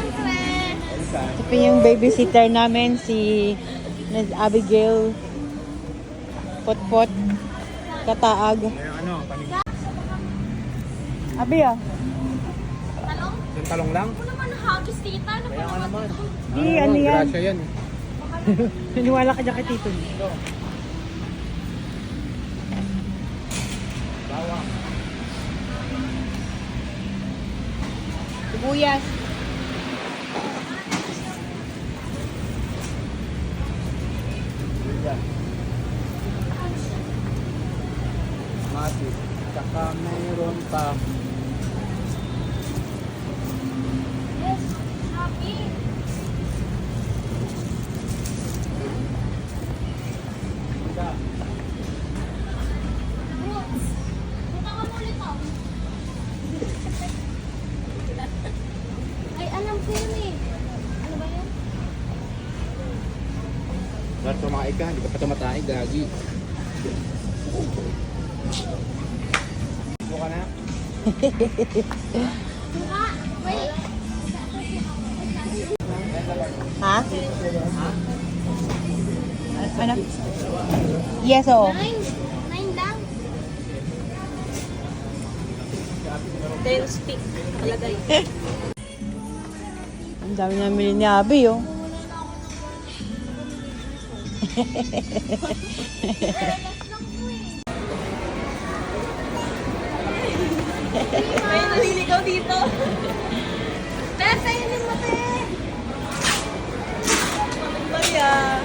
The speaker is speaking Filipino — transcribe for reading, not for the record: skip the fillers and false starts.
Ito po yung babysitter namin, si Ms. Abigail Potpot Kataag. Ano, Abi ah. yung talong lang? Ano naman hagis, tita? Ano Kaya nga naman. Di, ano yan? Grasya yan. Naniwala ka dyan kay Tito. Bawang. Sibuyas. Yan. Mati. Tsaka mayroon pa. Yes, happy. Roots. Punta ka mo ulit ako. Ay, alam ko yun eh. Ano ba yun? Ba't tumaig ka? Hindi ka pa tumatay, gagi. Buka na? Mukha. Wait. Ha? Ano? Yes, oo. 9. 9 lang. 10 stick nakalagay. Ang dami namin ni Abi, oh. May naliligaw dito. Bebe, yun mo, te. Baya.